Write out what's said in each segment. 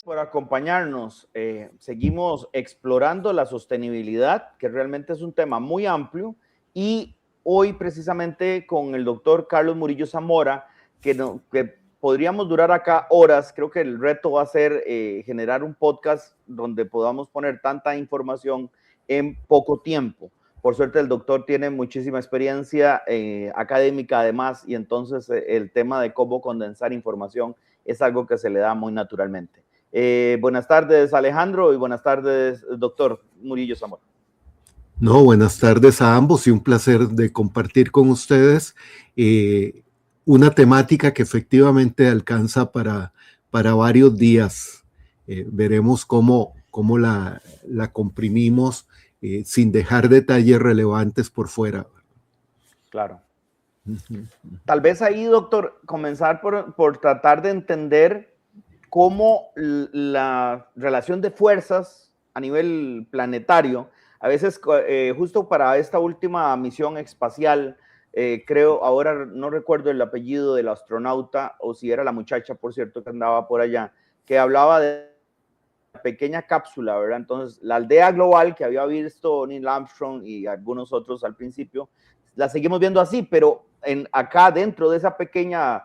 Por acompañarnos. Seguimos explorando la sostenibilidad, que realmente es un tema muy amplio, y hoy precisamente con el doctor Carlos Murillo Zamora, que podríamos durar acá horas. Creo que el reto va a ser generar un podcast donde podamos poner tanta información en poco tiempo. Por suerte el doctor tiene muchísima experiencia académica además, y entonces el tema de cómo condensar información es algo que se le da muy naturalmente. Buenas tardes, Alejandro, y buenas tardes, doctor Murillo Zamora. No, buenas tardes a ambos y un placer de compartir con ustedes una temática que efectivamente alcanza para varios días. Veremos cómo la comprimimos sin dejar detalles relevantes por fuera. Claro. Tal vez ahí, doctor, comenzar por tratar de entender cómo la relación de fuerzas a nivel planetario, a veces justo para esta última misión espacial, creo, ahora no recuerdo el apellido del astronauta, o si era la muchacha, por cierto, que andaba por allá, que hablaba de la pequeña cápsula, ¿verdad? Entonces, la aldea global que había visto Neil Armstrong y algunos otros al principio, la seguimos viendo así, pero acá dentro de esa pequeña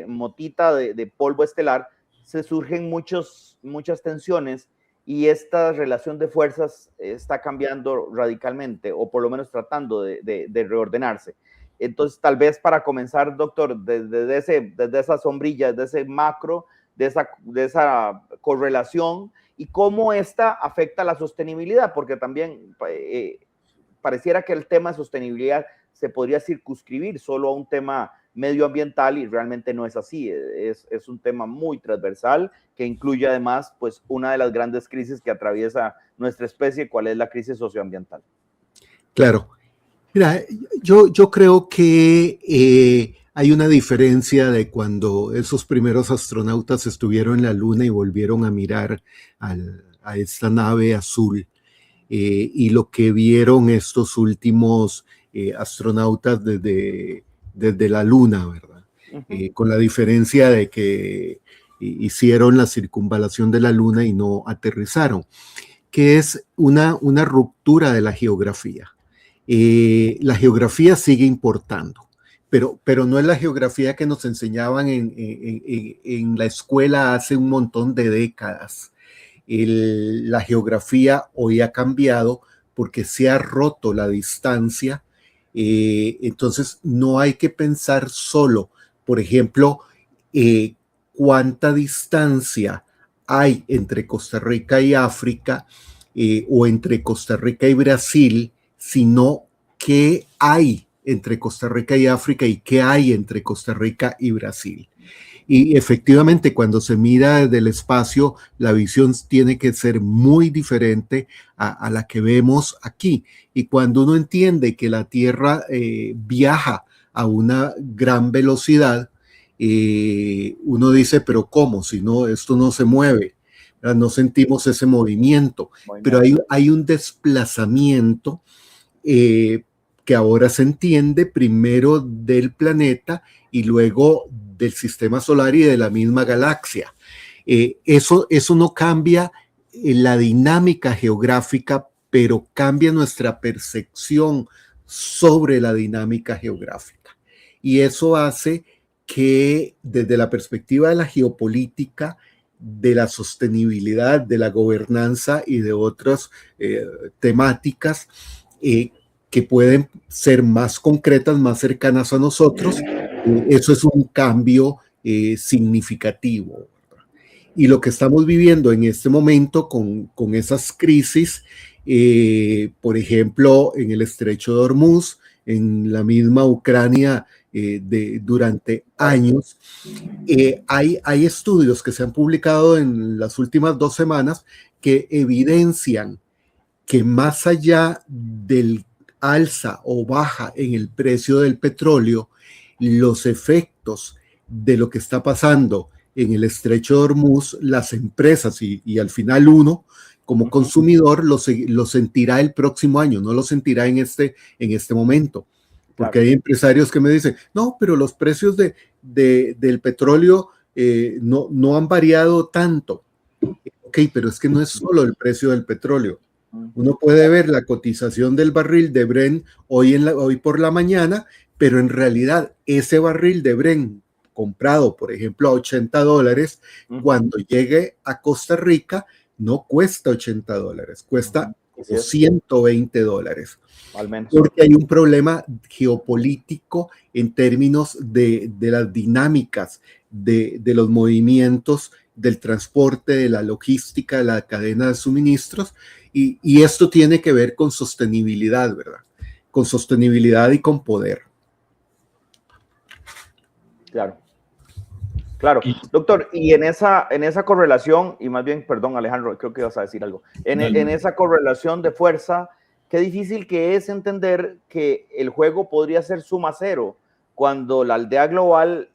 motita de polvo estelar, se surgen muchas tensiones, y esta relación de fuerzas está cambiando radicalmente, o por lo menos tratando de reordenarse. Entonces, tal vez para comenzar, doctor, desde esa sombrilla, desde ese macro, de esa correlación, y cómo esta afecta la sostenibilidad, porque también pareciera que el tema de sostenibilidad se podría circunscribir solo a un tema medioambiental, y realmente no es así. Es un tema muy transversal que incluye además pues una de las grandes crisis que atraviesa nuestra especie, cuál es la crisis socioambiental. Claro. Mira, yo creo que hay una diferencia de cuando esos primeros astronautas estuvieron en la Luna y volvieron a mirar a esta nave azul y lo que vieron estos últimos astronautas desde la Luna, ¿verdad? Con la diferencia de que hicieron la circunvalación de la Luna y no aterrizaron, que es una ruptura de la geografía. La geografía sigue importando, pero no es la geografía que nos enseñaban en la escuela hace un montón de décadas. La geografía hoy ha cambiado porque se ha roto la distancia. Entonces no hay que pensar solo, por ejemplo, cuánta distancia hay entre Costa Rica y África o entre Costa Rica y Brasil, sino qué hay entre Costa Rica y África y qué hay entre Costa Rica y Brasil. Y efectivamente, cuando se mira desde el espacio, la visión tiene que ser muy diferente a la que vemos aquí. Y cuando uno entiende que la Tierra viaja a una gran velocidad, uno dice, pero ¿cómo? Si no, esto no se mueve. No sentimos ese movimiento. Pero hay un desplazamiento que ahora se entiende primero del planeta y luego del sistema solar y de la misma galaxia. Eso no cambia la dinámica geográfica, pero cambia nuestra percepción sobre la dinámica geográfica. Y eso hace que desde la perspectiva de la geopolítica, de la sostenibilidad, de la gobernanza y de otras temáticas, que pueden ser más concretas, más cercanas a nosotros, eso es un cambio significativo. Y lo que estamos viviendo en este momento con esas crisis, por ejemplo, en el estrecho de Hormuz, en la misma Ucrania durante años, hay estudios que se han publicado en las últimas 2 semanas que evidencian que más allá del alza o baja en el precio del petróleo, los efectos de lo que está pasando en el estrecho de Hormuz, las empresas y al final uno como consumidor lo sentirá el próximo año, no lo sentirá en este momento. Porque hay empresarios que me dicen, no, pero los precios del petróleo no han variado tanto. Ok, pero es que no es solo el precio del petróleo. Uno puede ver la cotización del barril de Brent hoy por la mañana, pero en realidad ese barril de Brent comprado, por ejemplo, a $80, cuando llegue a Costa Rica, no cuesta $80, cuesta como $120. Al menos. Porque hay un problema geopolítico en términos de las dinámicas de los movimientos, del transporte, de la logística, de la cadena de suministros, y esto tiene que ver con sostenibilidad, ¿verdad? Con sostenibilidad y con poder. Claro. Claro, doctor, y en esa correlación, y más bien, perdón Alejandro, creo que ibas a decir algo, en esa correlación de fuerza, qué difícil que es entender que el juego podría ser suma cero cuando la aldea global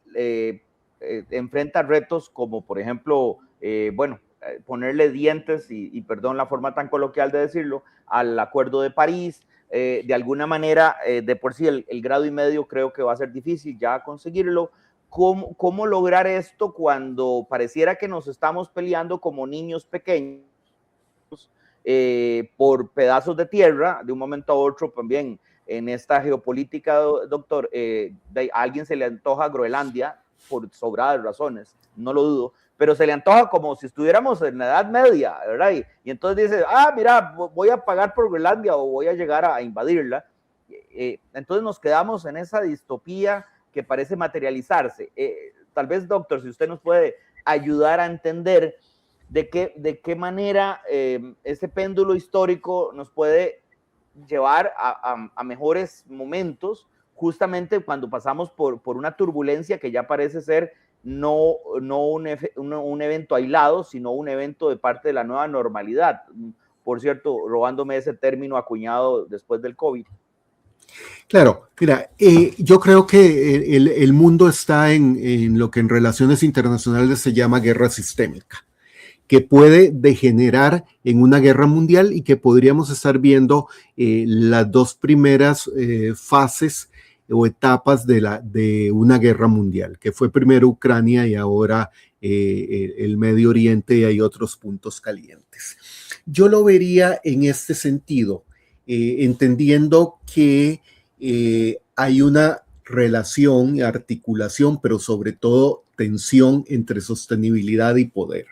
enfrenta retos como, por ejemplo, ponerle dientes, y perdón la forma tan coloquial de decirlo, al Acuerdo de París. De alguna manera, de por sí el grado y medio creo que va a ser difícil ya conseguirlo. ¿Cómo lograr esto cuando pareciera que nos estamos peleando como niños pequeños por pedazos de tierra de un momento a otro? También en esta geopolítica, doctor, a alguien se le antoja Groenlandia por sobradas razones, no lo dudo, pero se le antoja como si estuviéramos en la Edad Media, ¿verdad? Y entonces dice, mira, voy a pagar por Groenlandia o voy a llegar a invadirla. Entonces nos quedamos en esa distopía que parece materializarse. Tal vez, doctor, si usted nos puede ayudar a entender de qué manera ese péndulo histórico nos puede llevar a mejores momentos, justamente cuando pasamos por una turbulencia que ya parece ser no un evento aislado, sino un evento de parte de la nueva normalidad. Por cierto, robándome ese término acuñado después del COVID. Claro, mira, yo creo que el mundo está en lo que en relaciones internacionales se llama guerra sistémica, que puede degenerar en una guerra mundial y que podríamos estar viendo las dos primeras fases o etapas de una guerra mundial, que fue primero Ucrania y ahora el Medio Oriente, y hay otros puntos calientes. Yo lo vería en este sentido, entendiendo que hay una relación, articulación, pero sobre todo tensión entre sostenibilidad y poder.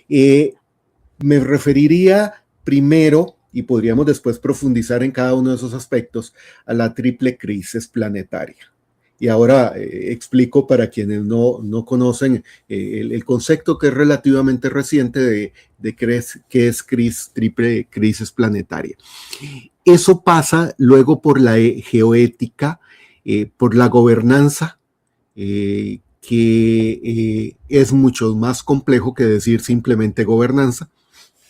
Me referiría primero, y podríamos después profundizar en cada uno de esos aspectos, a la triple crisis planetaria. Y ahora explico para quienes no conocen el concepto, que es relativamente reciente, de qué es triple crisis planetaria. Eso pasa luego por la geoética, por la gobernanza, que es mucho más complejo que decir simplemente gobernanza.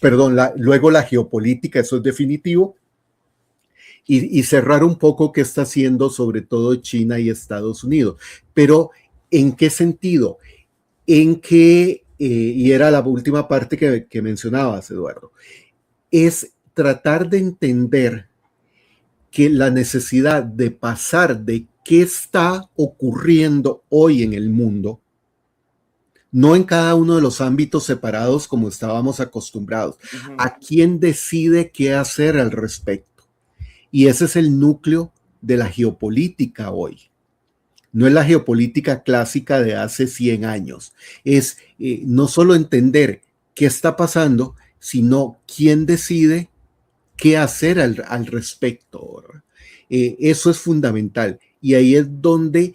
Perdón, luego la geopolítica, eso es definitivo. Y cerrar un poco qué está haciendo sobre todo China y Estados Unidos. Pero, ¿en qué sentido? En que, y era la última parte que mencionabas, Eduardo, es tratar de entender que la necesidad de pasar de qué está ocurriendo hoy en el mundo, no en cada uno de los ámbitos separados como estábamos acostumbrados, a quién decide qué hacer al respecto. Y ese es el núcleo de la geopolítica hoy. No es la geopolítica clásica de hace 100 años. Es no solo entender qué está pasando, sino quién decide qué hacer al respecto. Eso es fundamental. Y ahí es donde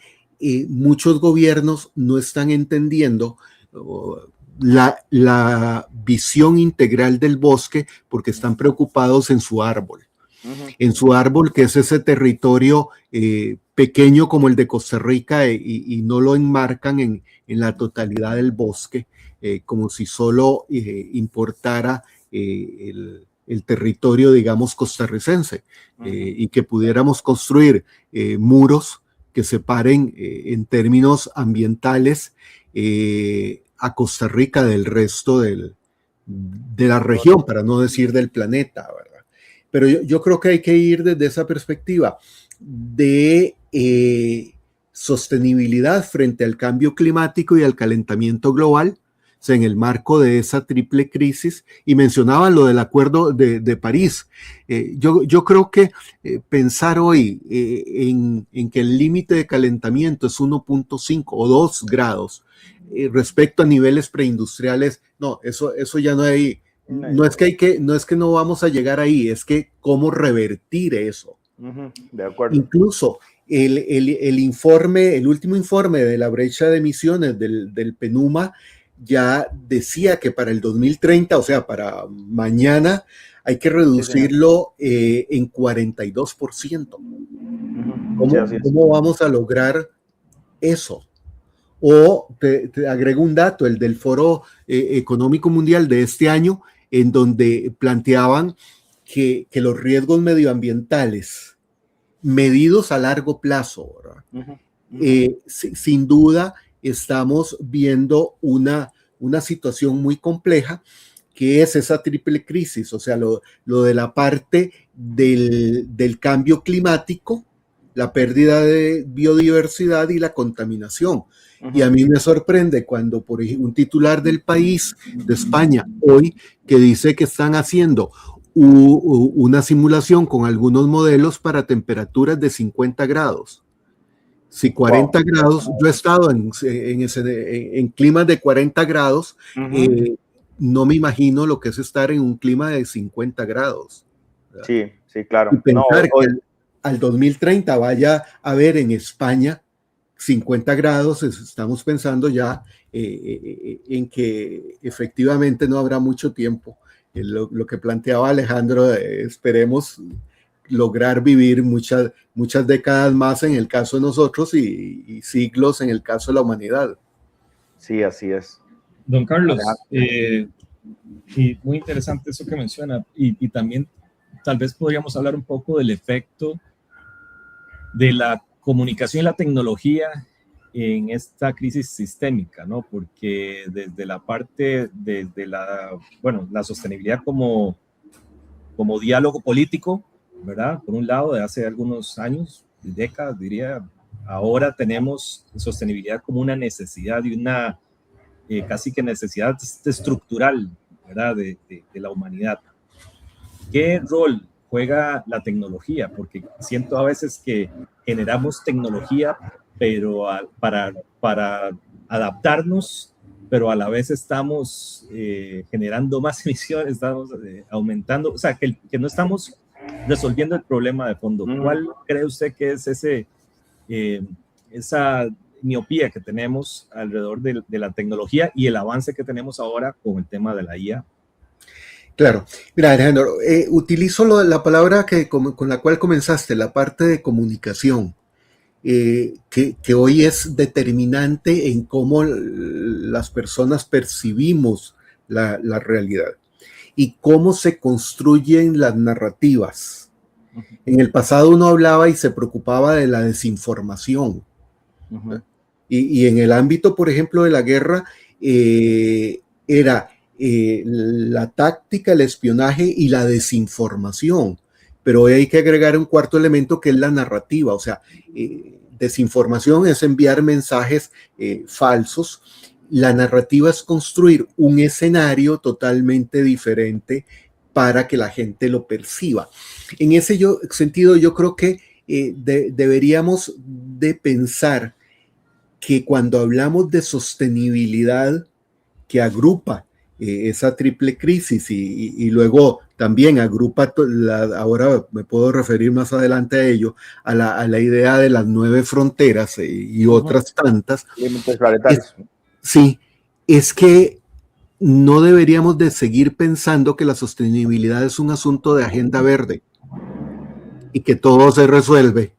muchos gobiernos no están entendiendo la visión integral del bosque, porque están preocupados en su árbol. En su árbol, que es ese territorio pequeño como el de Costa Rica, y no lo enmarcan en la totalidad del bosque, como si solo importara el territorio, digamos, costarricense, y que pudiéramos construir muros que separen en términos ambientales a Costa Rica del resto de la región, para no decir del planeta, ¿verdad? Pero yo creo que hay que ir desde esa perspectiva de sostenibilidad frente al cambio climático y al calentamiento global, sea, en el marco de esa triple crisis, y mencionaban lo del Acuerdo de París. Yo creo que pensar hoy en que el límite de calentamiento es 1.5 o 2 grados respecto a niveles preindustriales, no, eso ya no hay, no es que no vamos a llegar ahí, es que cómo revertir eso. De acuerdo. Incluso el informe, el último informe de la brecha de emisiones del PNUMA ya decía que para el 2030, o sea, para mañana, hay que reducirlo en 42%. ¿Cómo vamos a lograr eso? O te agrego un dato, el del Foro Económico Mundial de este año, en donde planteaban que los riesgos medioambientales medidos a largo plazo, ¿verdad? Sin duda estamos viendo una situación muy compleja, que es esa triple crisis, o sea, lo de la parte del cambio climático, la pérdida de biodiversidad y la contaminación. Y a mí me sorprende cuando, por ejemplo, un titular del País, de España, hoy, que dice que están haciendo una simulación con algunos modelos para temperaturas de 50 grados. Si 40 grados, yo he estado en climas de 40 grados, no me imagino lo que es estar en un clima de 50 grados. ¿Verdad? Sí, claro. Y pensar que al 2030 vaya a haber en España 50 grados, estamos pensando ya en que efectivamente no habrá mucho tiempo. Lo que planteaba Alejandro, esperemos lograr vivir muchas décadas más en el caso de nosotros y siglos en el caso de la humanidad. Sí, así es. Don Carlos, y muy interesante eso que menciona, y también tal vez podríamos hablar un poco del efecto de la comunicación y la tecnología en esta crisis sistémica, ¿no? Porque desde la parte, desde la sostenibilidad como diálogo político, ¿verdad? Por un lado, de hace algunos años, décadas diría, ahora tenemos sostenibilidad como una necesidad y una casi que necesidad estructural, ¿verdad? De la humanidad. ¿Qué rol juega la tecnología? Porque siento a veces que generamos tecnología pero para adaptarnos, pero a la vez estamos generando más emisiones, estamos aumentando, o sea, que no estamos resolviendo el problema de fondo. ¿Cuál cree usted que es esa miopía que tenemos alrededor de la tecnología y el avance que tenemos ahora con el tema de la IA? Claro. Mira, Alejandro, utilizo la palabra con la cual comenzaste, la parte de comunicación. Que hoy es determinante en cómo las personas percibimos la realidad y cómo se construyen las narrativas. En el pasado uno hablaba y se preocupaba de la desinformación. Y en el ámbito, por ejemplo, de la guerra, era la táctica, el espionaje y la desinformación. Pero hoy hay que agregar un cuarto elemento que es la narrativa, o sea, desinformación es enviar mensajes falsos. La narrativa es construir un escenario totalmente diferente para que la gente lo perciba. En ese sentido, yo creo que deberíamos de pensar que cuando hablamos de sostenibilidad que agrupa esa triple crisis y luego también agrupa, ahora me puedo referir más adelante a ello, a la idea de las 9 fronteras y otras tantas. Sí, es que no deberíamos de seguir pensando que la sostenibilidad es un asunto de agenda verde y que todo se resuelve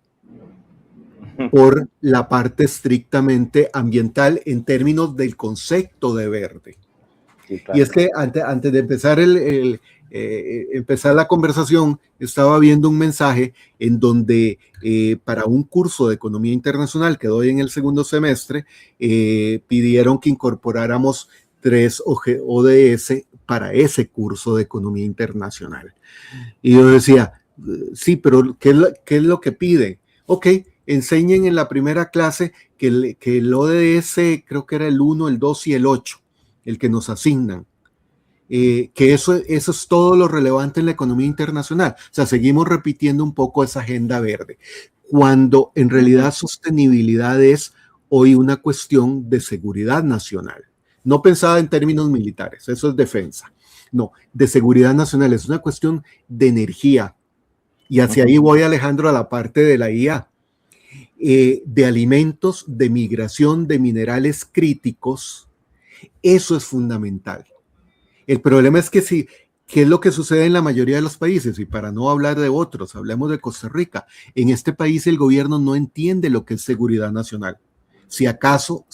por la parte estrictamente ambiental en términos del concepto de verde. Sí, claro. Y es que antes de empezar empezar la conversación, estaba viendo un mensaje en donde para un curso de economía internacional que doy en el segundo semestre, pidieron que incorporáramos 3 ODS para ese curso de economía internacional. Y yo decía, sí, pero ¿qué es lo que pide? Ok, enseñen en la primera clase que el ODS creo que era el 1, el 2 y el 8. el que nos asignan. Que eso es todo lo relevante en la economía internacional. O sea, seguimos repitiendo un poco esa agenda verde, cuando en realidad sostenibilidad es hoy una cuestión de seguridad nacional. No pensada en términos militares, eso es defensa. No, de seguridad nacional, es una cuestión de energía. Y hacia ahí voy, Alejandro, a la parte de la IA. De alimentos, de migración, de minerales críticos, eso es fundamental. El problema es que ¿qué es lo que sucede en la mayoría de los países? Y para no hablar de otros, hablemos de Costa Rica. En este país el gobierno no entiende lo que es seguridad nacional. Si acaso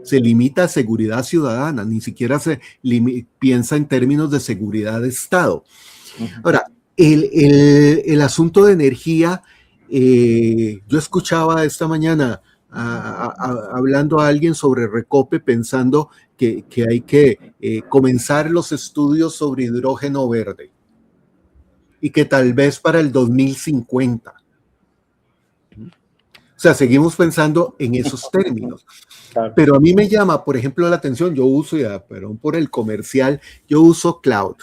se limita a seguridad ciudadana, ni siquiera se piensa en términos de seguridad de Estado. Ahora, el asunto de energía, yo escuchaba esta mañana hablando a alguien sobre Recope, pensando que hay que comenzar los estudios sobre hidrógeno verde y que tal vez para el 2050. O sea, seguimos pensando en esos términos. Claro. Pero a mí me llama, por ejemplo, la atención, yo uso, perdón por el comercial, yo uso Cloud.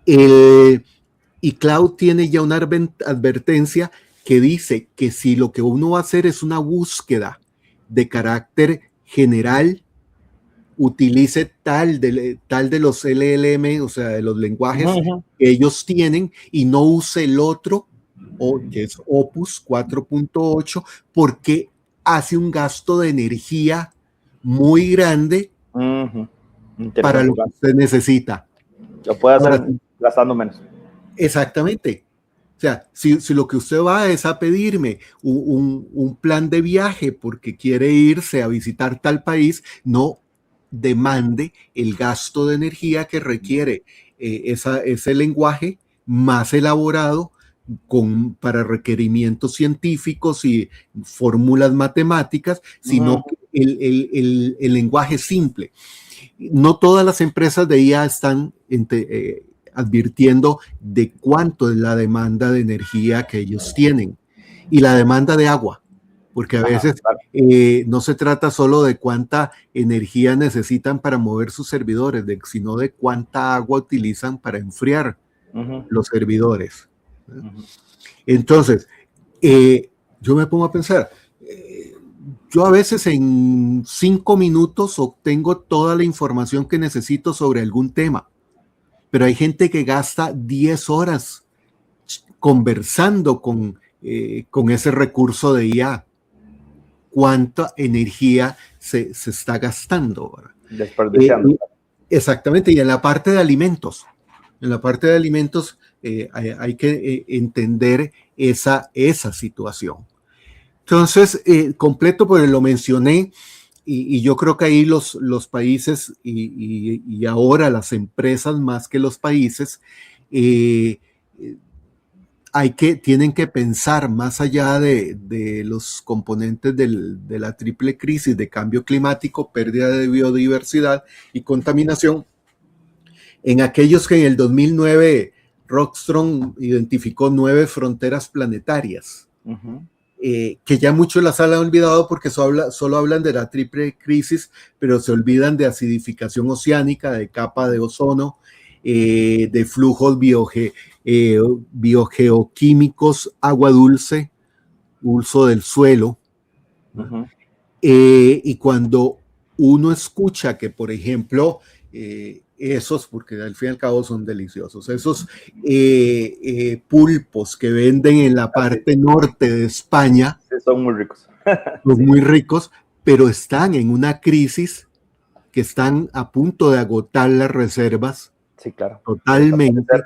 Y Cloud tiene ya una advertencia que dice que si lo que uno va a hacer es una búsqueda de carácter general, utilice tal de los LLM, o sea, de los lenguajes que ellos tienen, y no use el otro, que es Opus 4.8, porque hace un gasto de energía muy grande para lo que usted necesita. Lo puede hacer gastando menos. Exactamente. O sea, si lo que usted va es a pedirme un plan de viaje porque quiere irse a visitar tal país, no demande el gasto de energía que requiere ese lenguaje más elaborado para requerimientos científicos y fórmulas matemáticas, sino el lenguaje simple. No todas las empresas de IA están advirtiendo de cuánto es la demanda de energía que ellos tienen y la demanda de agua, porque a veces no se trata solo de cuánta energía necesitan para mover sus servidores, sino de cuánta agua utilizan para enfriar los servidores. Entonces, yo me pongo a pensar, yo a veces en 5 minutos obtengo toda la información que necesito sobre algún tema, pero hay gente que gasta 10 horas conversando con ese recurso de IA. ¿Cuánta energía se está gastando? Desperdiciando. Exactamente, y en la parte de alimentos, hay que entender esa situación. Entonces, completo, pues lo mencioné, y yo creo que ahí los países y ahora las empresas más que los países tienen que pensar más allá de los componentes de la triple crisis de cambio climático, pérdida de biodiversidad y contaminación, en aquellos que en el 2009 Rockström identificó 9 fronteras planetarias. Que ya muchos las han olvidado porque solo hablan de la triple crisis, pero se olvidan de acidificación oceánica, de capa de ozono, de flujos biogeoquímicos, agua dulce, uso del suelo. Y cuando uno escucha que, por ejemplo, esos, porque al fin y al cabo son deliciosos, esos pulpos que venden en la parte norte de España, sí, son muy ricos. Son muy ricos, pero están en una crisis que están a punto de agotar las reservas. Sí, claro. Totalmente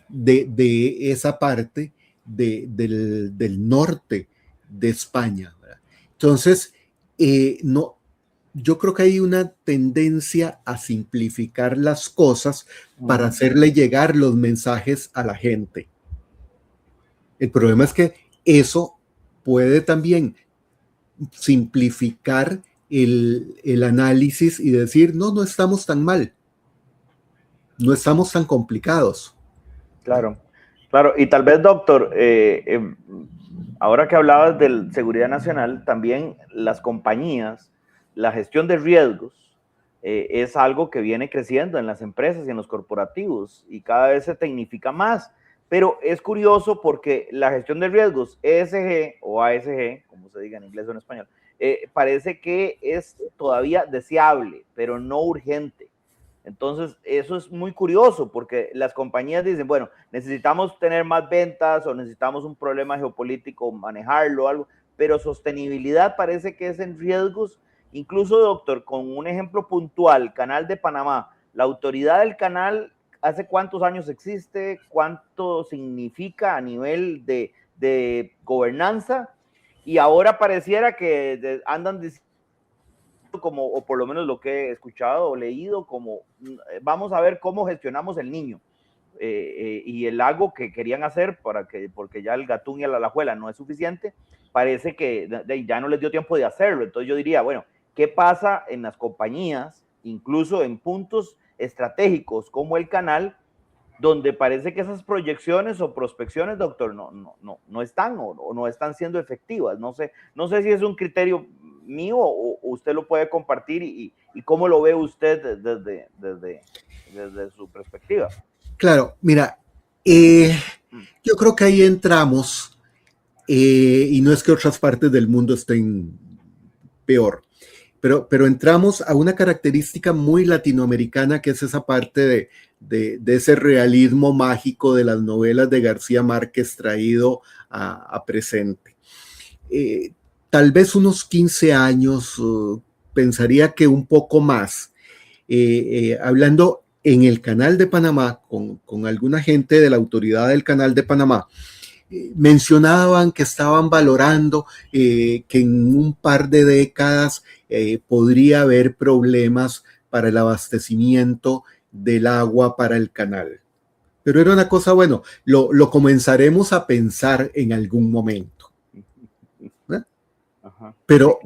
de esa parte del norte de España, ¿verdad? Entonces, yo creo que hay una tendencia a simplificar las cosas para hacerle llegar los mensajes a la gente. El problema es que eso puede también simplificar el análisis y decir, no estamos tan mal, no estamos tan complicados. Claro. Y tal vez, doctor, ahora que hablabas de seguridad nacional, también las compañías, la gestión de riesgos, es algo que viene creciendo en las empresas y en los corporativos y cada vez se tecnifica más. Pero es curioso porque la gestión de riesgos ESG o ASG, como se diga en inglés o en español, parece que es todavía deseable, pero no urgente. Entonces, eso es muy curioso porque las compañías dicen, bueno, necesitamos tener más ventas o necesitamos un problema geopolítico, manejarlo o algo, pero sostenibilidad parece que es en riesgos. Incluso, doctor, con un ejemplo puntual, Canal de Panamá, la autoridad del canal, ¿hace cuántos años existe? ¿Cuánto significa a nivel de gobernanza? Y ahora pareciera que andan diciendo como, o por lo menos lo que he escuchado o leído, como vamos a ver cómo gestionamos el niño y el lago que querían hacer porque ya el Gatún y la Alajuela no es suficiente, parece que ya no les dio tiempo de hacerlo. Entonces yo diría, bueno, ¿qué pasa en las compañías, incluso en puntos estratégicos como el canal, donde parece que esas proyecciones o prospecciones, doctor, no están o no están siendo efectivas? No sé si es un criterio mío o usted lo puede compartir y cómo lo ve usted desde su perspectiva. Claro, mira, yo creo que ahí entramos, y no es que otras partes del mundo estén peor, pero entramos a una característica muy latinoamericana, que es esa parte de ese realismo mágico de las novelas de García Márquez traído a presente. Tal vez unos 15 años, pensaría que un poco más, hablando en el Canal de Panamá con alguna gente de la autoridad del Canal de Panamá, mencionaban que estaban valorando que en un par de décadas podría haber problemas para el abastecimiento del agua para el canal. Pero era una cosa, bueno, lo comenzaremos a pensar en algún momento. ¿Eh? Ajá. Pero,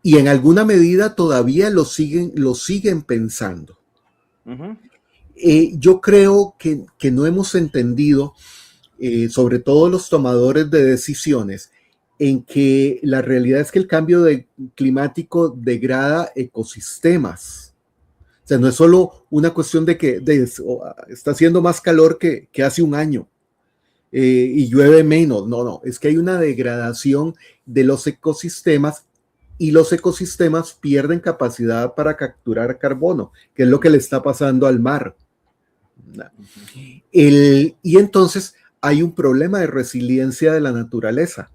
y en alguna medida todavía lo siguen pensando. Uh-huh. Yo creo que no hemos entendido, sobre todo los tomadores de decisiones, en que la realidad es que el cambio climático degrada ecosistemas. O sea, no es solo una cuestión de que está haciendo más calor que hace un año y llueve menos. No, es que hay una degradación de los ecosistemas y los ecosistemas pierden capacidad para capturar carbono, que es lo que le está pasando al mar. Y entonces hay un problema de resiliencia de la naturaleza,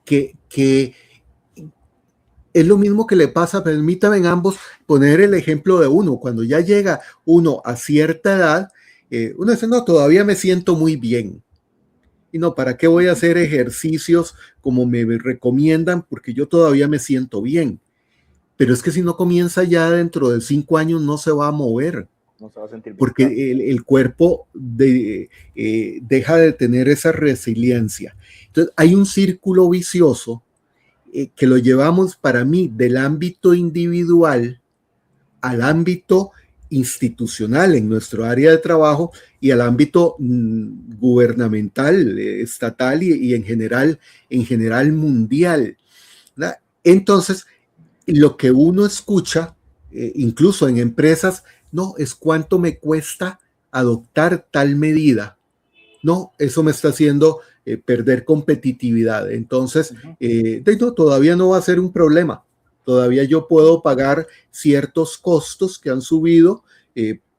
que es lo mismo que le pasa. Permítame en ambos poner el ejemplo de uno. Cuando ya llega uno a cierta edad, uno dice, no, todavía me siento muy bien. Y no, ¿para qué voy a hacer ejercicios como me recomiendan? Porque yo todavía me siento bien. Pero es que si no comienza ya dentro de 5 años, no se va a mover. No se va a sentir bien, porque el cuerpo deja de tener esa resiliencia. Entonces hay un círculo vicioso que lo llevamos, para mí, del ámbito individual al ámbito institucional en nuestro área de trabajo y al ámbito gubernamental, estatal y en general mundial, ¿verdad? Entonces, lo que uno escucha, incluso en empresas, no, es cuánto me cuesta adoptar tal medida. No, eso me está haciendo perder competitividad. Entonces, no, todavía no va a ser un problema. Todavía yo puedo pagar ciertos costos que han subido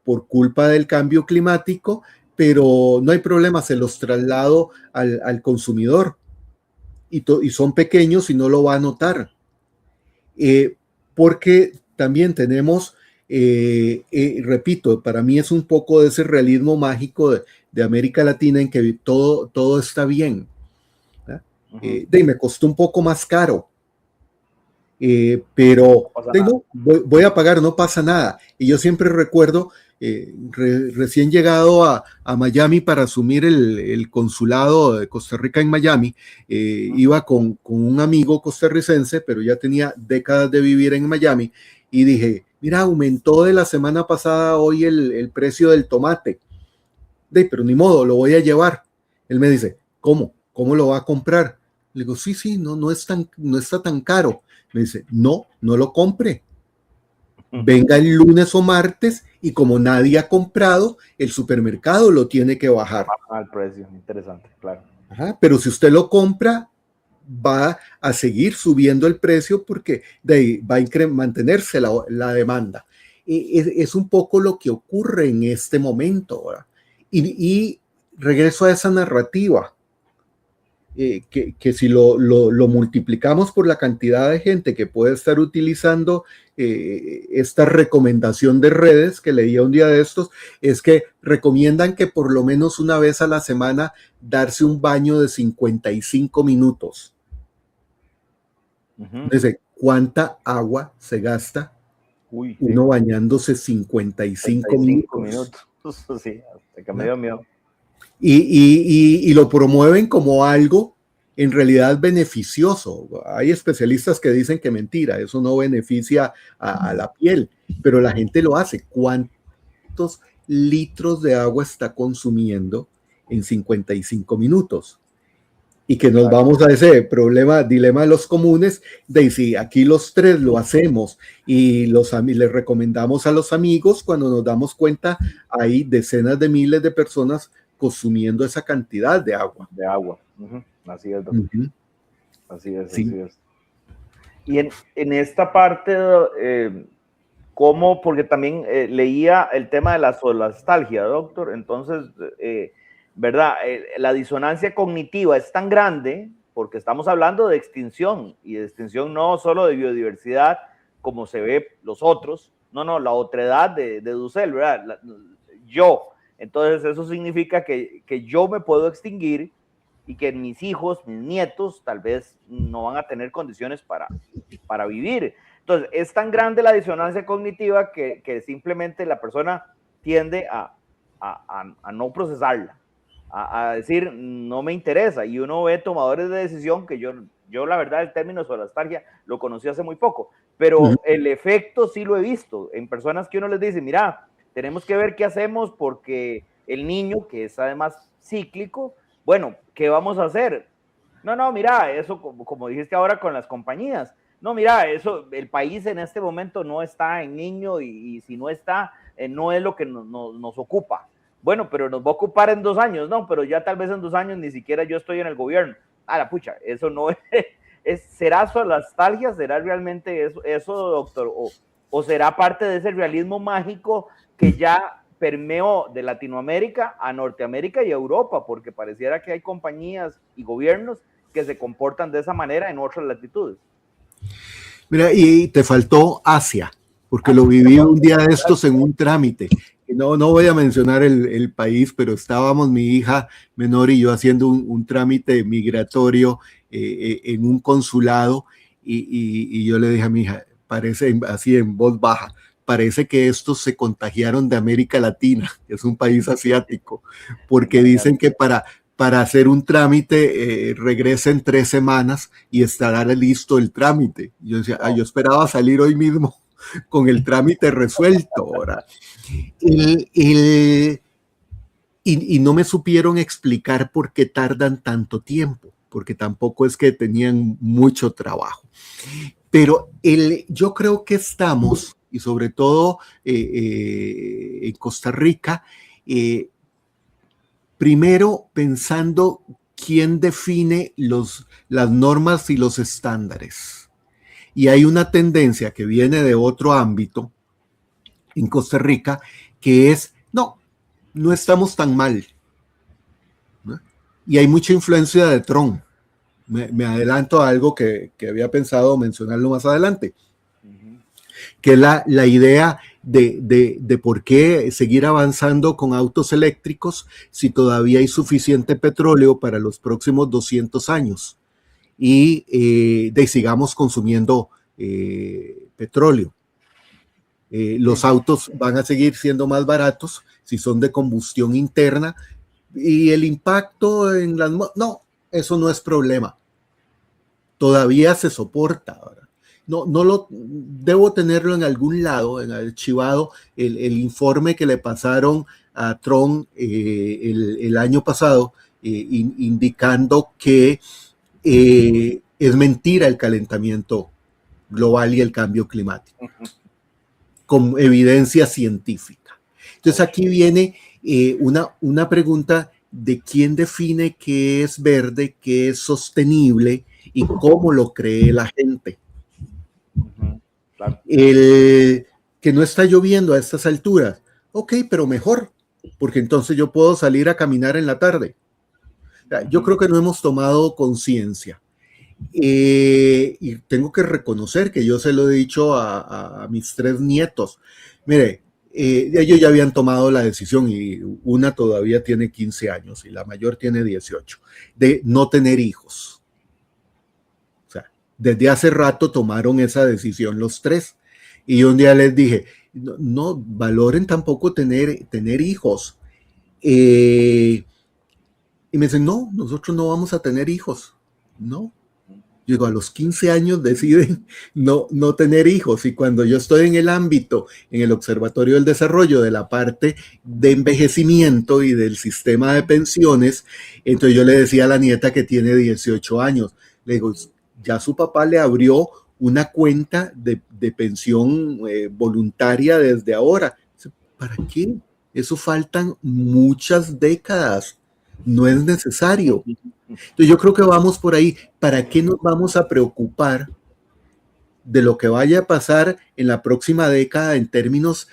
por culpa del cambio climático, pero no hay problema, se los traslado al consumidor. Y son pequeños y no lo va a notar. Porque también tenemos, repito, para mí es un poco de ese realismo mágico de América Latina en que todo está bien. Me costó un poco más caro, pero no, voy a pagar, no pasa nada. Y yo siempre recuerdo, recién llegado a Miami para asumir el consulado de Costa Rica en Miami, iba con un amigo costarricense, pero ya tenía décadas de vivir en Miami, y dije, mira, aumentó de la semana pasada hoy el precio del tomate. Pero ni modo, lo voy a llevar. Él me dice, ¿cómo lo va a comprar? Le digo, sí, no está tan caro. Me dice, no lo compre. venga el lunes o martes y como nadie ha comprado, el supermercado lo tiene que bajar. Baja el precio, interesante, claro. Ajá, pero si usted lo compra, va a seguir subiendo el precio porque va a mantenerse la demanda. Es un poco lo que ocurre en este momento, ¿verdad? Y regreso a esa narrativa, que si lo multiplicamos por la cantidad de gente que puede estar utilizando esta recomendación de redes que leía un día de estos, es que recomiendan que por lo menos una vez a la semana darse un baño de 55 minutos. Entonces, ¿cuánta agua se gasta uno bañándose 55 minutos? Sí, hasta que me dio miedo. Y lo promueven como algo en realidad beneficioso. Hay especialistas que dicen que mentira, eso no beneficia a la piel, pero la gente lo hace. ¿Cuántos litros de agua está consumiendo en 55 minutos? Y que nos vamos a ese dilema de los comunes, de si aquí los tres lo hacemos y les recomendamos a los amigos, cuando nos damos cuenta hay decenas de miles de personas consumiendo esa cantidad de agua. Así es, doctor. Así es, sí. Así es. Y en esta parte, ¿cómo? Porque también leía el tema de la solastalgia, doctor. Entonces, ¿verdad? La disonancia cognitiva es tan grande porque estamos hablando de extinción, y de extinción no solo de biodiversidad, como se ve los otros, no, la otredad de Dussel, ¿verdad? Yo. Entonces eso significa que yo me puedo extinguir y que mis hijos, mis nietos, tal vez no van a tener condiciones para vivir. Entonces es tan grande la disonancia cognitiva que simplemente la persona tiende a no procesarla, a decir, no me interesa, y uno ve tomadores de decisión que yo la verdad el término solastalgia lo conocí hace muy poco, pero el efecto sí lo he visto en personas que uno les dice, mira, tenemos que ver qué hacemos porque el niño, que es además cíclico, bueno, ¿qué vamos a hacer? No, mira, eso como dijiste ahora con las compañías, no, mira, eso, el país en este momento no está en niño y si no está, no es lo que nos ocupa. Bueno, pero nos va a ocupar en 2 años, no, pero ya tal vez en 2 años ni siquiera yo estoy en el gobierno. Ah, la pucha, eso no ¿será solastalgia? ¿Será realmente eso, doctor? ¿O será parte de ese realismo mágico que ya permeó de Latinoamérica a Norteamérica y Europa? Porque pareciera que hay compañías y gobiernos que se comportan de esa manera en otras latitudes. Mira, y te faltó Asia, porque lo viví un día de estos en un trámite. No voy a mencionar el país, pero estábamos mi hija menor y yo haciendo un trámite migratorio en un consulado y yo le dije a mi hija, parece así en voz baja, parece que estos se contagiaron de América Latina, que es un país asiático, porque dicen que para hacer un trámite regresa en 3 semanas y estará listo el trámite. Yo decía, yo esperaba salir hoy mismo con el trámite resuelto ahora. Y no me supieron explicar por qué tardan tanto tiempo, porque tampoco es que tenían mucho trabajo. Pero yo creo que estamos, y sobre todo en Costa Rica, primero pensando quién define las normas y los estándares. Y hay una tendencia que viene de otro ámbito en Costa Rica, que es, no estamos tan mal, ¿no? Y hay mucha influencia de Trump. Me adelanto a algo que había pensado mencionarlo más adelante, que es la idea de por qué seguir avanzando con autos eléctricos si todavía hay suficiente petróleo para los próximos 200 años y sigamos consumiendo petróleo. Los autos van a seguir siendo más baratos si son de combustión interna y el impacto en las... No, eso no es problema. Todavía se soporta. ¿Verdad? No debo tenerlo en algún lado, en archivado, el informe que le pasaron a Trump el año pasado, indicando que es mentira el calentamiento global y el cambio climático. con evidencia científica. Entonces aquí viene una pregunta de quién define qué es verde, qué es sostenible y cómo lo cree la gente. Claro. Que no está lloviendo a estas alturas. Ok, pero mejor, porque entonces yo puedo salir a caminar en la tarde. Yo creo que no hemos tomado conciencia. Y tengo que reconocer que yo se lo he dicho a mis 3 nietos. Mire, ellos ya habían tomado la decisión y una todavía tiene 15 años y la mayor tiene 18, de no tener hijos. O sea, desde hace rato tomaron esa decisión los 3. Y un día les dije, no valoren tampoco tener hijos. Y me dicen, no, nosotros no vamos a tener hijos. No. Yo digo, a los 15 años deciden no tener hijos. Y cuando yo estoy en el ámbito, en el Observatorio del Desarrollo, de la parte de envejecimiento y del sistema de pensiones, entonces yo le decía a la nieta que tiene 18 años, le digo, ya su papá le abrió una cuenta de pensión voluntaria desde ahora. ¿Para qué? Eso faltan muchas décadas. No es necesario. Entonces yo creo que vamos por ahí. ¿Para qué nos vamos a preocupar de lo que vaya a pasar en la próxima década en términos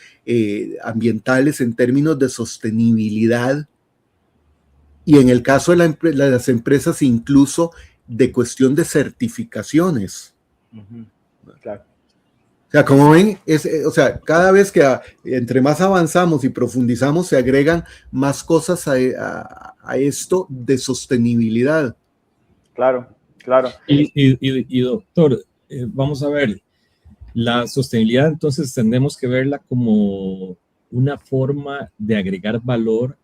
ambientales, en términos de sostenibilidad? Y en el caso de las empresas, incluso de cuestión de certificaciones. Claro. O sea, como ven, cada vez que entre más avanzamos y profundizamos, se agregan más cosas a esto de sostenibilidad. Claro, claro. Y doctor, vamos a ver, la sostenibilidad entonces tenemos que verla como una forma de agregar valor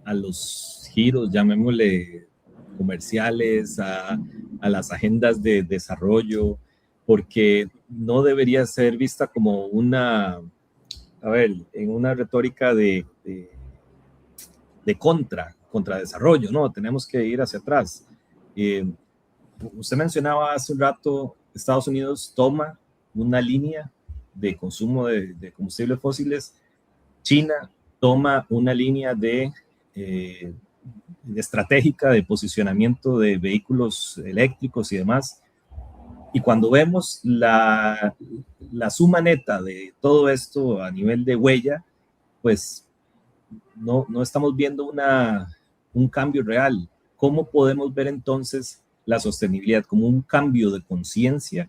a los giros, llamémosle comerciales, a las agendas de desarrollo, porque no debería ser vista como en una retórica de contra desarrollo, ¿no? Tenemos que ir hacia atrás. Usted mencionaba hace un rato, Estados Unidos toma una línea de consumo de combustibles fósiles, China toma una línea de estratégica de posicionamiento de vehículos eléctricos y demás. Y cuando vemos la suma neta de todo esto a nivel de huella, pues no estamos viendo un cambio real. ¿Cómo podemos ver entonces la sostenibilidad como un cambio de conciencia,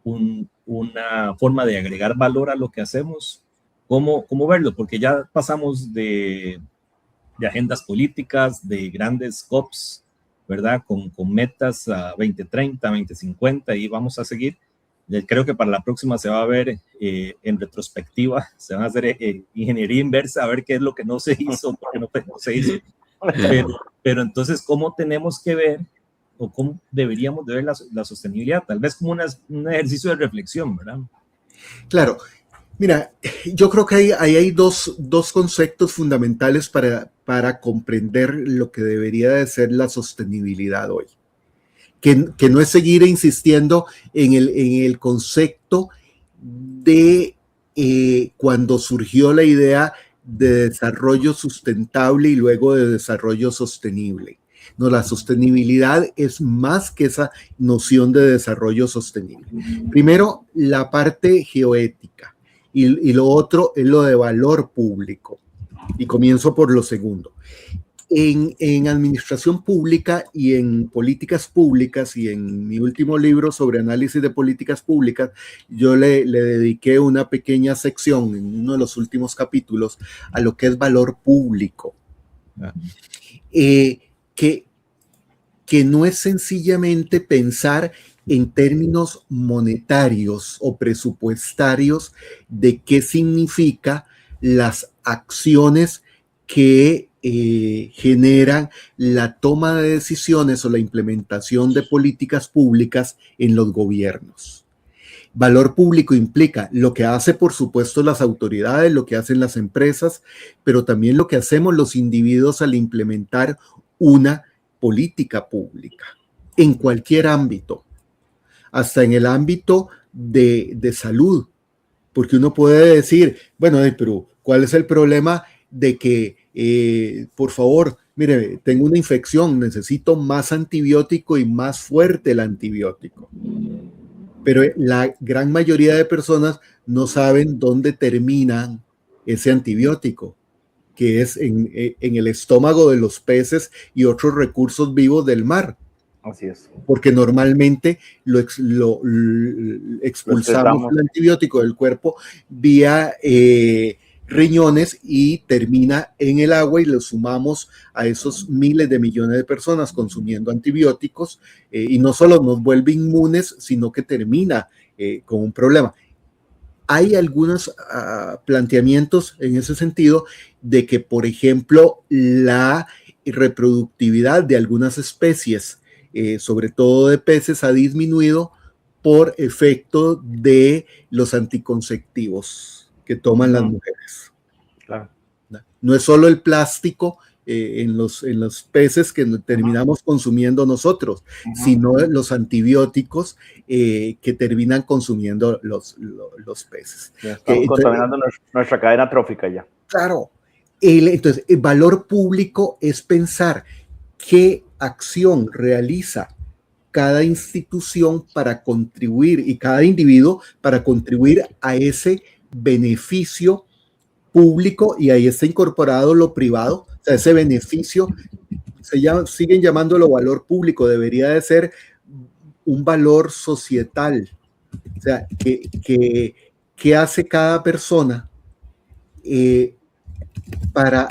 una forma de agregar valor a lo que hacemos? ¿Cómo verlo? Porque ya pasamos de agendas políticas, de grandes COPs, ¿verdad? Con metas a 2030, 2050 y vamos a seguir. Creo que para la próxima se va a ver en retrospectiva, se van a hacer ingeniería inversa, a ver qué es lo que no se hizo, por qué no se hizo. Pero entonces, ¿cómo tenemos que ver o cómo deberíamos de ver la sostenibilidad? Tal vez como un ejercicio de reflexión, ¿verdad? Claro. Mira, yo creo que ahí hay dos conceptos fundamentales para comprender lo que debería de ser la sostenibilidad hoy. Que no es seguir insistiendo en el concepto de cuando surgió la idea de desarrollo sustentable y luego de desarrollo sostenible. No, la sostenibilidad es más que esa noción de desarrollo sostenible. Primero, la parte geoética. Y lo otro es lo de valor público. Y comienzo por lo segundo. En administración pública y en políticas públicas, y en mi último libro sobre análisis de políticas públicas, yo le dediqué una pequeña sección en uno de los últimos capítulos a lo que es valor público. Que no es sencillamente pensar en términos monetarios o presupuestarios de qué significa las acciones que generan la toma de decisiones o la implementación de políticas públicas en los gobiernos. Valor público implica lo que hace, por supuesto, las autoridades, lo que hacen las empresas, pero también lo que hacemos los individuos al implementar una política pública en cualquier ámbito, hasta en el ámbito de salud. porque uno puede decir, bueno, pero ¿cuál es el problema de que, por favor, mire, tengo una infección, necesito más antibiótico y más fuerte el antibiótico? Pero la gran mayoría de personas no saben dónde termina ese antibiótico, que es en el estómago de los peces y otros recursos vivos del mar. Así es. Porque normalmente expulsamos el antibiótico del cuerpo vía riñones y termina en el agua y lo sumamos a esos miles de millones de personas consumiendo antibióticos y no solo nos vuelve inmunes, sino que termina con un problema. Hay algunos planteamientos en ese sentido de que, por ejemplo, la reproductividad de algunas especies, sobre todo de peces, ha disminuido por efecto de los anticonceptivos que toman las mujeres. Claro. No es solo el plástico en los peces que terminamos consumiendo nosotros, sino los antibióticos que terminan consumiendo los peces. Estamos contaminando nuestra cadena trófica ya. Claro. Entonces, el valor público es pensar qué acción realiza cada institución para contribuir y cada individuo para contribuir a ese beneficio público, y ahí está incorporado lo privado. O sea, ese beneficio siguen llamándolo valor público, debería de ser un valor societal. O sea, que hace cada persona para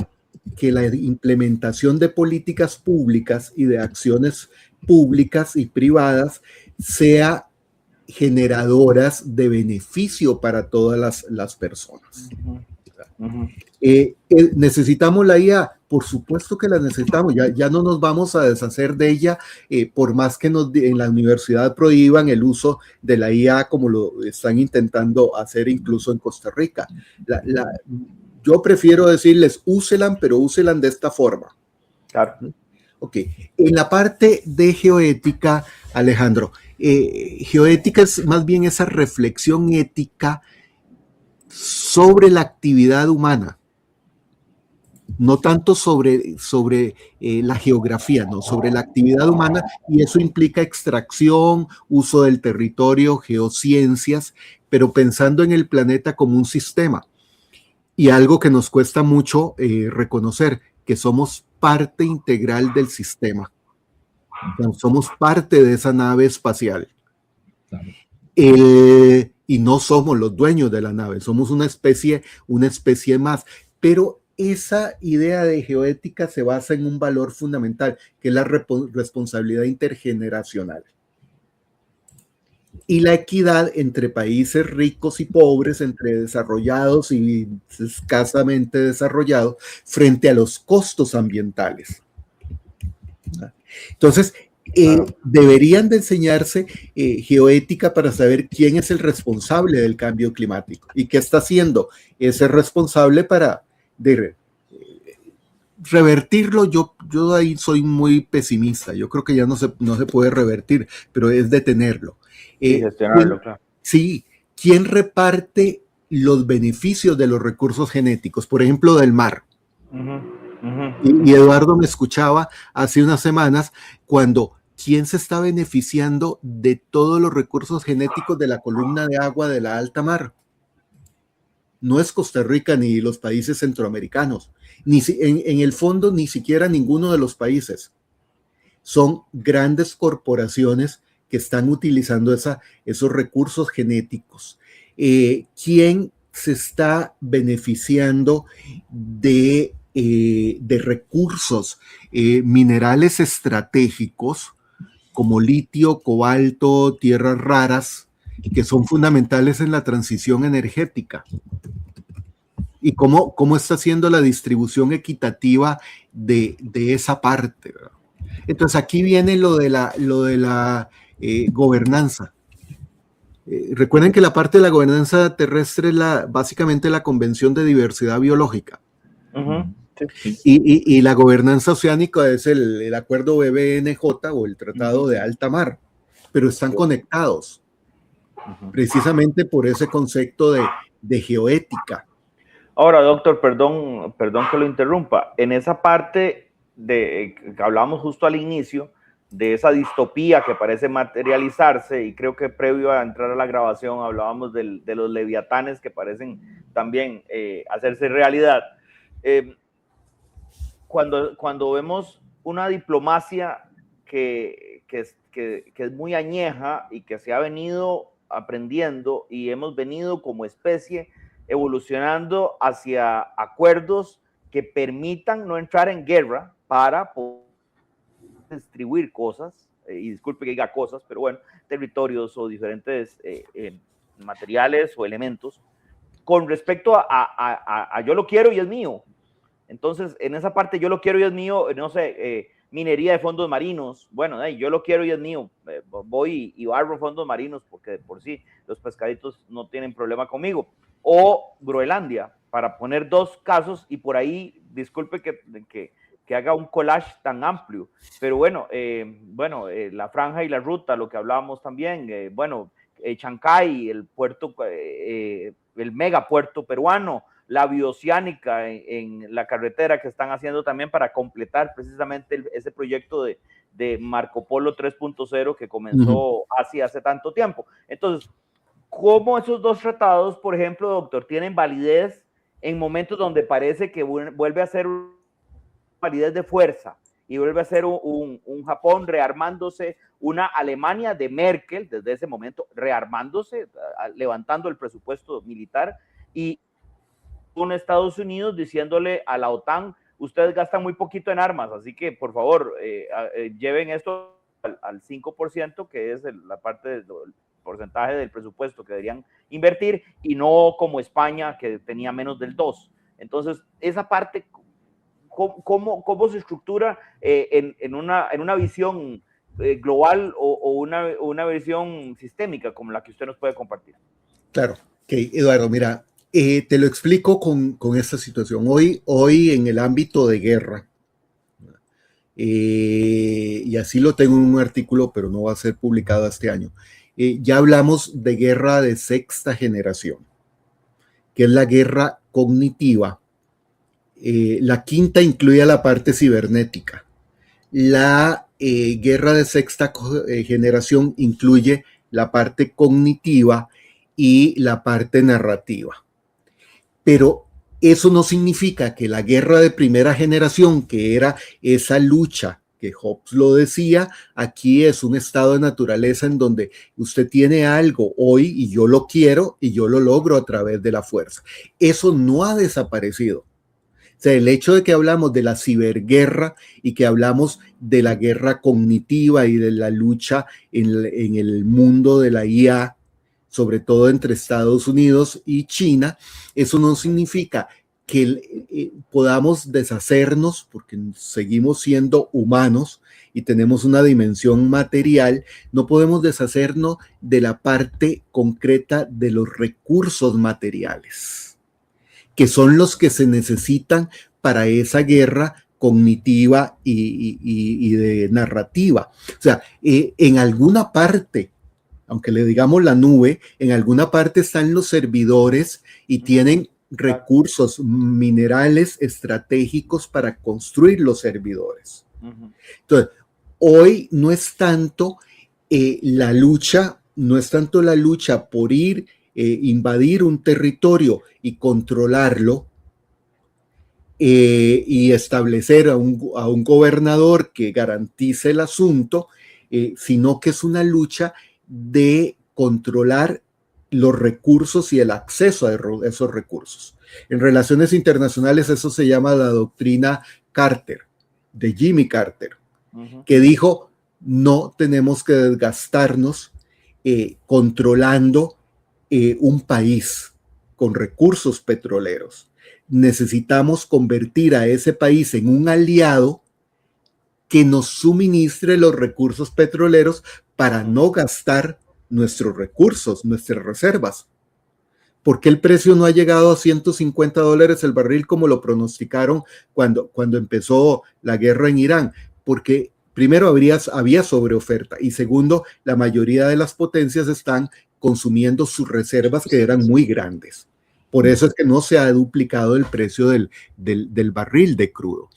que la implementación de políticas públicas y de acciones públicas y privadas sea generadoras de beneficio para todas las personas. ¿Necesitamos la IA? Por supuesto que la necesitamos, ya no nos vamos a deshacer de ella, por más que en la universidad prohíban el uso de la IA como lo están intentando hacer incluso en Costa Rica. Yo prefiero decirles, úselan, pero úselan de esta forma. Claro. Ok, en la parte de geoética, Alejandro, geoética es más bien esa reflexión ética sobre la actividad humana, no tanto sobre la geografía, no, sobre la actividad humana, y eso implica extracción, uso del territorio, geociencias, pero pensando en el planeta como un sistema. Y algo que nos cuesta mucho reconocer, que somos parte integral del sistema. Somos parte de esa nave espacial. Claro. Y no somos los dueños de la nave, somos una especie más. Pero esa idea de geoética se basa en un valor fundamental, que es la responsabilidad intergeneracional. Y la equidad entre países ricos y pobres, entre desarrollados y escasamente desarrollados, frente a los costos ambientales. Entonces, deberían de enseñarse geoética para saber quién es el responsable del cambio climático y qué está haciendo ese responsable para revertirlo. Yo ahí soy muy pesimista. Yo creo que ya no se puede revertir, pero es detenerlo. Gestionarlo, claro. Sí, ¿quién reparte los beneficios de los recursos genéticos? Por ejemplo, del mar. Y Eduardo me escuchaba hace unas semanas cuando ¿quién se está beneficiando de todos los recursos genéticos de la columna de agua de la alta mar? No es Costa Rica ni los países centroamericanos, en el fondo ni siquiera ninguno de los países. Son grandes corporaciones que están utilizando esos recursos genéticos. ¿Quién se está beneficiando de recursos minerales estratégicos como litio, cobalto, tierras raras, que son fundamentales en la transición energética? ¿Y cómo está haciendo la distribución equitativa de esa parte, ¿verdad? Entonces aquí viene lo de la gobernanza. Recuerden que la parte de la gobernanza terrestre es básicamente la Convención de Diversidad Biológica. Sí. Y la gobernanza oceánica es el acuerdo BBNJ o el Tratado de Alta Mar, pero están conectados precisamente por ese concepto de geoética. Ahora, doctor, perdón que lo interrumpa. En esa parte que hablamos justo al inicio, de esa distopía que parece materializarse, y creo que previo a entrar a la grabación hablábamos de los leviatanes que parecen también hacerse realidad. Cuando vemos una diplomacia que es muy añeja y que se ha venido aprendiendo y hemos venido como especie evolucionando hacia acuerdos que permitan no entrar en guerra para poder distribuir cosas, y disculpe que diga cosas, pero bueno, territorios o diferentes materiales o elementos, con respecto a yo lo quiero y es mío. Entonces, en esa parte yo lo quiero y es mío, no sé, minería de fondos marinos, bueno, yo lo quiero y es mío, voy y barro fondos marinos porque de por sí los pescaditos no tienen problema conmigo. O Groenlandia, para poner dos casos, y por ahí, disculpe que haga un collage tan amplio, pero bueno, la franja y la ruta, lo que hablábamos también, Chancay, el puerto, el megapuerto peruano, la bioceánica en la carretera que están haciendo también para completar precisamente ese proyecto de Marco Polo 3.0 que comenzó hace tanto tiempo. Entonces, ¿cómo esos dos tratados, por ejemplo, doctor, tienen validez en momentos donde parece que vuelve a ser una validez de fuerza y vuelve a ser un Japón rearmándose, una Alemania de Merkel desde ese momento rearmándose, levantando el presupuesto militar, y un Estados Unidos diciéndole a la OTAN, ustedes gastan muy poquito en armas, así que por favor lleven esto al 5%, que es la parte del porcentaje del presupuesto que deberían invertir, y no como España, que tenía menos del 2%. Entonces, esa parte, ¿cómo se estructura en una visión global o una visión sistémica como la que usted nos puede compartir? Claro, okay, Eduardo, mira, te lo explico con esta situación. Hoy en el ámbito de guerra, y así lo tengo en un artículo, pero no va a ser publicado este año, ya hablamos de guerra de sexta generación, que es la guerra cognitiva. La quinta incluye la parte cibernética. La guerra de sexta generación incluye la parte cognitiva y la parte narrativa. Pero eso no significa que la guerra de primera generación, que era esa lucha que Hobbes lo decía, aquí es un estado de naturaleza en donde usted tiene algo hoy y yo lo quiero y yo lo logro a través de la fuerza. Eso no ha desaparecido. O sea, el hecho de que hablamos de la ciberguerra y que hablamos de la guerra cognitiva y de la lucha en el mundo de la IA, sobre todo entre Estados Unidos y China, eso no significa que podamos deshacernos, porque seguimos siendo humanos y tenemos una dimensión material, no podemos deshacernos de la parte concreta de los recursos materiales, que son los que se necesitan para esa guerra cognitiva y de narrativa. O sea, en alguna parte, aunque le digamos la nube, en alguna parte están los servidores y tienen recursos minerales estratégicos para construir los servidores. Entonces, hoy no es tanto la lucha por ir, invadir un territorio y controlarlo y establecer a un gobernador que garantice el asunto, sino que es una lucha de controlar los recursos y el acceso a esos recursos. En relaciones internacionales eso se llama la doctrina Carter, de Jimmy Carter, que dijo, no tenemos que desgastarnos controlando un país con recursos petroleros. Necesitamos convertir a ese país en un aliado que nos suministre los recursos petroleros para no gastar nuestros recursos, nuestras reservas. ¿Por qué el precio no ha llegado a $150 el barril como lo pronosticaron cuando empezó la guerra en Irán? Porque primero había sobreoferta y segundo, la mayoría de las potencias están consumiendo sus reservas que eran muy grandes Por eso es que no se ha duplicado el precio del barril de crudo.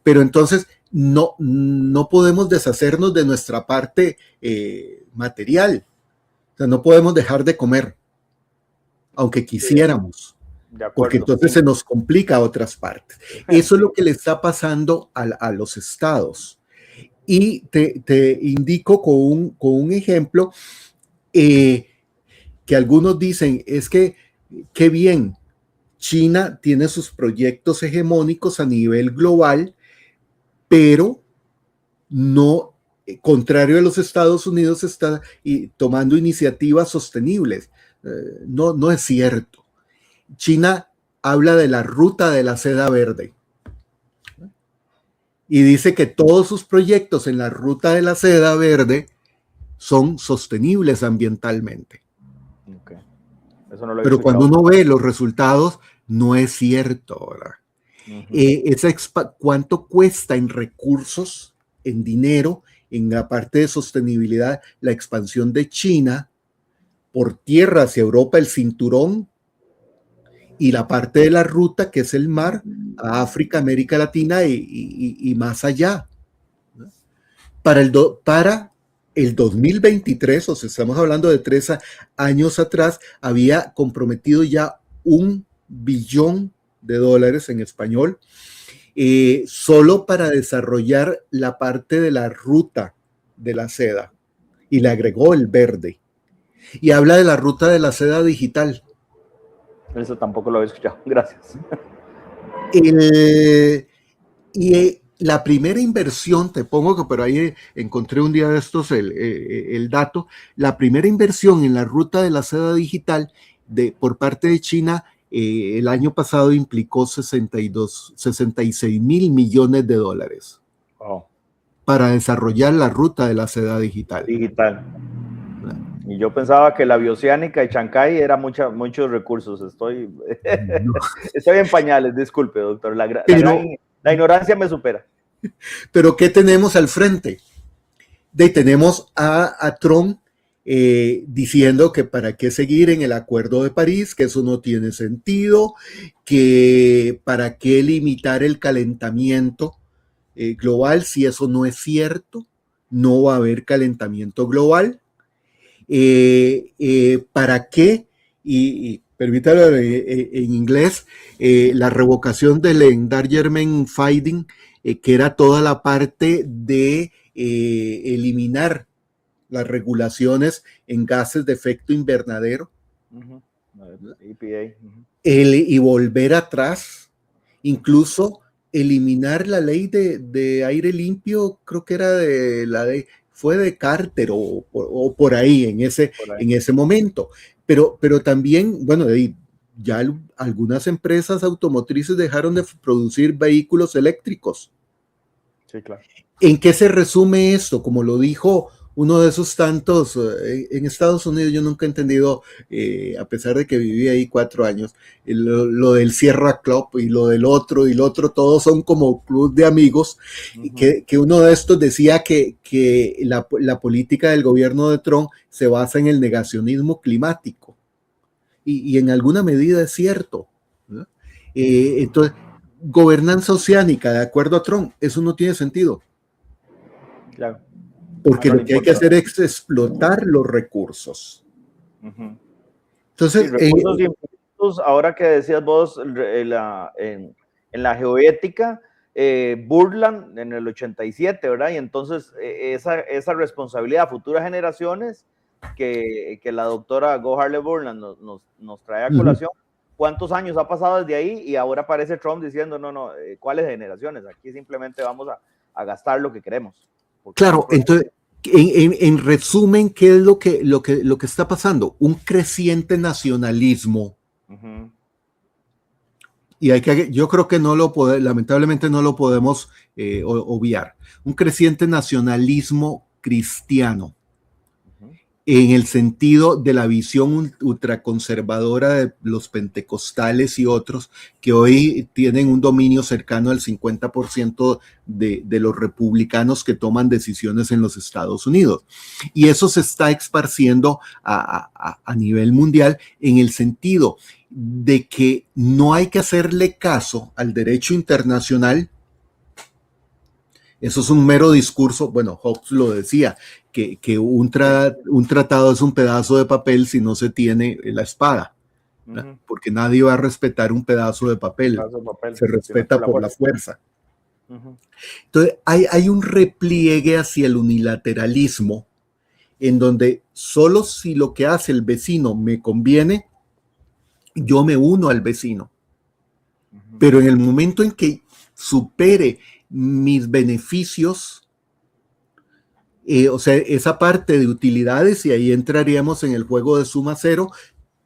Pero entonces no podemos deshacernos de nuestra parte material. O sea, no podemos dejar de comer, aunque quisiéramos. Porque entonces se nos complica a otras partes. Eso es lo que le está pasando a los estados. Y te indico con un ejemplo que algunos dicen, es que qué bien, China tiene sus proyectos hegemónicos a nivel global, pero no, contrario a los Estados Unidos, está tomando iniciativas sostenibles. No es cierto. China habla de la ruta de la seda verde y dice que todos sus proyectos en la ruta de la seda verde son sostenibles ambientalmente. Okay. Eso no lo he Pero escuchado. cuando uno ve los resultados, no es cierto, ¿verdad? ¿Cuánto cuesta en recursos, en dinero, en la parte de sostenibilidad, la expansión de China por tierra hacia Europa, el cinturón, y la parte de la ruta, que es el mar, a África, América Latina y más allá? Para el 2023, o sea, estamos hablando de 3 años atrás, había comprometido ya $1 billón en español, solo para desarrollar la parte de la ruta de la seda, y le agregó el verde. Y habla de la ruta de la seda digital. Eso tampoco lo he escuchado. Gracias. La primera inversión, te pongo que por ahí encontré un día de estos el dato, la primera inversión en la ruta de la seda digital por parte de China el año pasado implicó $66 mil millones. Wow. Para desarrollar la ruta de la seda digital. Y yo pensaba que la bioceánica y Chancay era muchos recursos. Estoy en pañales, disculpe, doctor. La ignorancia me supera. Pero ¿qué tenemos al frente? Tenemos a Trump diciendo que para qué seguir en el Acuerdo de París, que eso no tiene sentido, que para qué limitar el calentamiento global, si eso no es cierto, no va a haber calentamiento global. ¿Para qué? Y permítame en inglés, la revocación del Endangerment Finding, que era toda la parte de eliminar las regulaciones en gases de efecto invernadero, EPA. y volver atrás, incluso eliminar la ley de aire limpio, creo que era fue de Carter o por ahí en ese momento. Pero también, bueno, ya algunas empresas automotrices dejaron de producir vehículos eléctricos. Sí, claro. ¿En qué se resume esto? Como lo dijo uno de esos tantos, en Estados Unidos yo nunca he entendido, a pesar de que viví ahí 4 años, lo del Sierra Club y lo del otro y lo otro, todos son como club de amigos, que uno de estos decía que la política del gobierno de Trump se basa en el negacionismo climático, y en alguna medida es cierto, ¿no? Entonces, gobernanza oceánica, de acuerdo a Trump, eso no tiene sentido. Claro. Porque lo que hay que hacer es explotar los recursos. Entonces, recursos infinitos, ahora que decías vos, en la geoética, Burland en el 87, ¿verdad? Y entonces esa responsabilidad a futuras generaciones que la doctora Go Harley Burland nos trae a colación. ¿Cuántos años ha pasado desde ahí? Y ahora aparece Trump diciendo, no, ¿cuáles generaciones? Aquí simplemente vamos a gastar lo que queremos. Claro, entonces, en resumen, ¿qué es lo que está pasando? Un creciente nacionalismo. Y yo creo que lamentablemente no lo podemos obviar. Un creciente nacionalismo cristiano, en el sentido de la visión ultraconservadora de los pentecostales y otros que hoy tienen un dominio cercano al 50% de los republicanos que toman decisiones en los Estados Unidos. Y eso se está esparciendo a nivel mundial en el sentido de que no hay que hacerle caso al derecho internacional. Eso es un mero discurso. Bueno, Hobbes lo decía, que un tratado es un pedazo de papel si no se tiene la espada, porque nadie va a respetar un pedazo de papel, se respeta por la fuerza. Entonces, hay un repliegue hacia el unilateralismo, en donde solo si lo que hace el vecino me conviene, yo me uno al vecino. Pero en el momento en que supere mis beneficios, o sea, esa parte de utilidades, y ahí entraríamos en el juego de suma cero,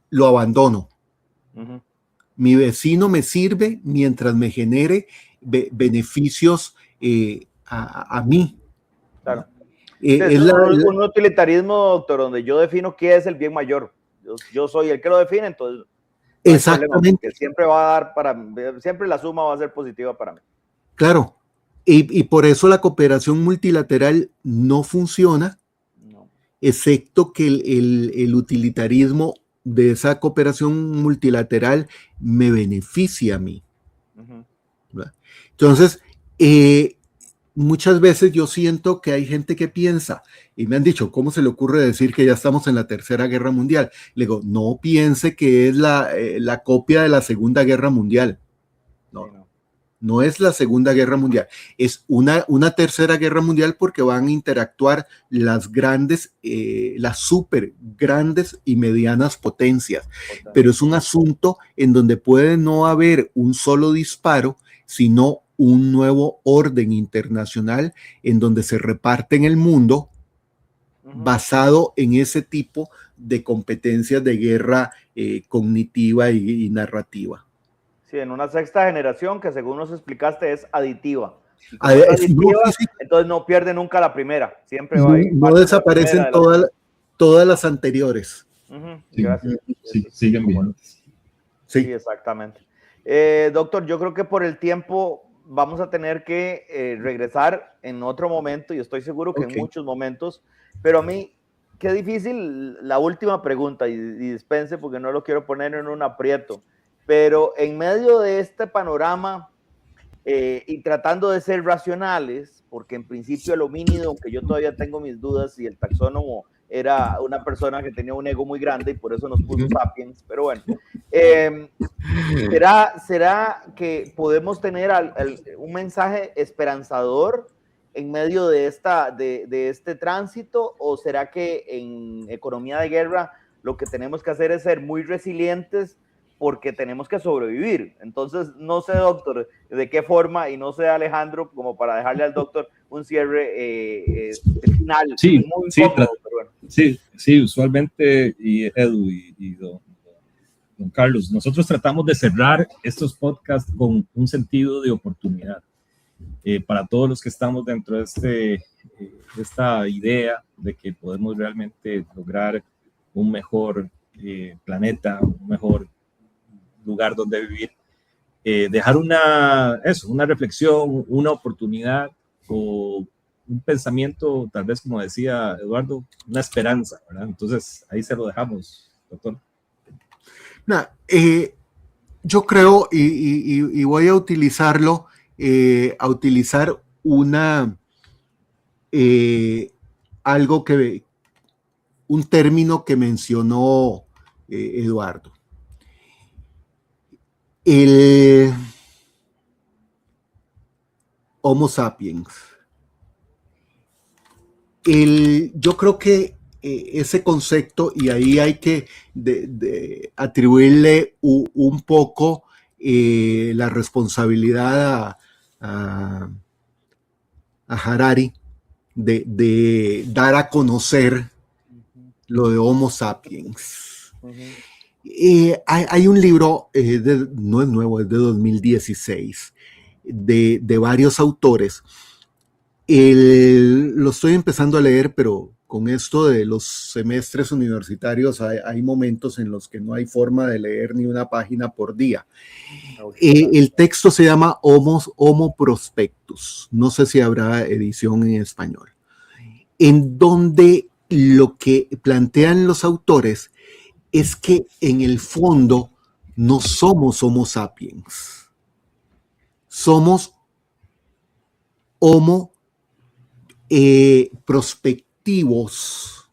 lo abandono. Mi vecino me sirve mientras me genere beneficios a mí. Claro. Es un utilitarismo, doctor, donde yo defino qué es el bien mayor. Yo soy el que lo define, entonces no exactamente. Siempre va a dar siempre la suma va a ser positiva para mí. Claro. Y por eso la cooperación multilateral no funciona, excepto que el utilitarismo de esa cooperación multilateral me beneficia a mí. Entonces, muchas veces yo siento que hay gente que piensa, y me han dicho, ¿cómo se le ocurre decir que ya estamos en la Tercera Guerra Mundial? Le digo, no piense que es la copia de la Segunda Guerra Mundial. No es la Segunda Guerra Mundial, es una Tercera Guerra Mundial, porque van a interactuar las grandes, las súper grandes y medianas potencias. Pero es un asunto en donde puede no haber un solo disparo, sino un nuevo orden internacional en donde se reparten el mundo basado en ese tipo de competencias de guerra cognitiva y narrativa. Sí, en una sexta generación que, según nos explicaste, es aditiva. Y como es aditiva, entonces no pierde nunca la primera. Siempre va no desaparecen todas las anteriores. Gracias. Siguen bien. Sí, exactamente. Doctor, yo creo que por el tiempo vamos a tener que regresar en otro momento, y estoy seguro que en muchos momentos, pero a mí, qué difícil la última pregunta, y dispense porque no lo quiero poner en un aprieto, pero en medio de este panorama y tratando de ser racionales, porque en principio el homínido, aunque yo todavía tengo mis dudas si el taxónomo era una persona que tenía un ego muy grande y por eso nos puso sapiens, pero bueno, ¿será que podemos tener un mensaje esperanzador en medio de este tránsito, o será que en economía de guerra lo que tenemos que hacer es ser muy resilientes porque tenemos que sobrevivir? Entonces, no sé, doctor, de qué forma, y no sé, Alejandro, como para dejarle al doctor un cierre final. Sí, muy sí, cómodo, pero bueno. sí, usualmente, y Edu y don Carlos, nosotros tratamos de cerrar estos podcasts con un sentido de oportunidad para todos los que estamos dentro de esta idea de que podemos realmente lograr un mejor planeta, un mejor lugar donde vivir, dejar una reflexión, una oportunidad o un pensamiento, tal vez como decía Eduardo, una esperanza, ¿verdad? Entonces ahí se lo dejamos, doctor. Yo creo, y voy a utilizarlo, a utilizar un término que mencionó Eduardo. El Homo sapiens. Yo creo que ese concepto, y ahí hay que atribuirle un poco la responsabilidad a Harari de dar a conocer lo de Homo sapiens. Hay un libro, no es nuevo, es de 2016, de varios autores. Lo estoy empezando a leer, pero con esto de los semestres universitarios hay momentos en los que no hay forma de leer ni una página por día. El texto se llama Homo Prospectus, no sé si habrá edición en español, en donde lo que plantean los autores es que en el fondo no somos Homo sapiens, somos Homo prospectivos,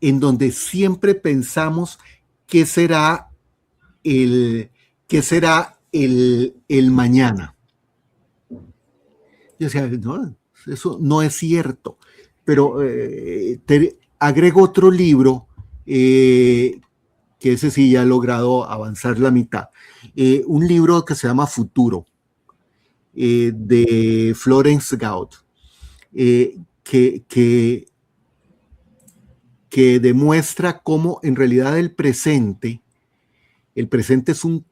en donde siempre pensamos qué será el mañana. Yo decía, no, eso no es cierto, pero agrego otro libro que ese sí ya ha logrado avanzar la mitad, un libro que se llama Futuro, de Florence Gaut, que demuestra cómo en realidad el presente es un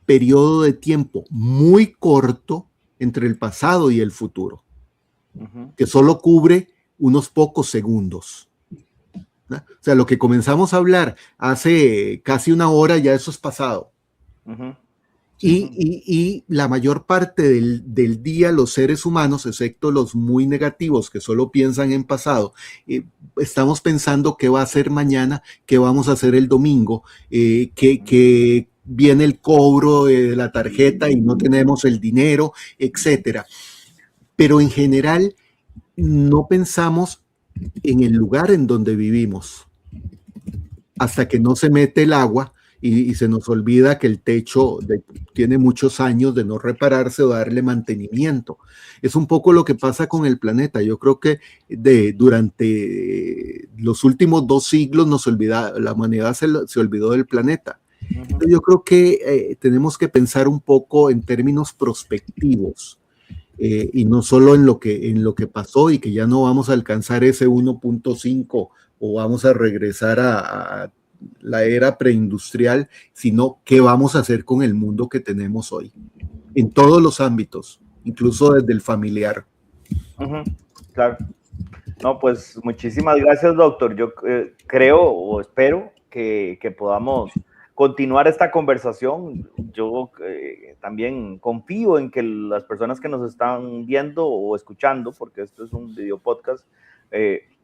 periodo de tiempo muy corto entre el pasado y el futuro, que solo cubre unos pocos segundos, ¿no? O sea, lo que comenzamos a hablar hace casi una hora, ya eso es pasado. Y la mayor parte del día los seres humanos, excepto los muy negativos que solo piensan en pasado, estamos pensando qué va a ser mañana, qué vamos a hacer el domingo, que viene el cobro de la tarjeta y no tenemos el dinero, etcétera. Pero en general no pensamos en el lugar en donde vivimos hasta que no se mete el agua y se nos olvida que el techo tiene muchos años de no repararse o darle mantenimiento. Es un poco lo que pasa con el planeta. Yo creo que durante los últimos 2 siglos la humanidad se olvidó del planeta. Yo creo que tenemos que pensar un poco en términos prospectivos y no solo en lo que pasó y que ya no vamos a alcanzar ese 1.5 o vamos a regresar a la era preindustrial, sino qué vamos a hacer con el mundo que tenemos hoy, en todos los ámbitos, incluso desde el familiar. Claro. No, pues muchísimas gracias, doctor. Yo creo o espero que podamos continuar esta conversación. Yo también confío en que las personas que nos están viendo o escuchando, porque esto es un video podcast,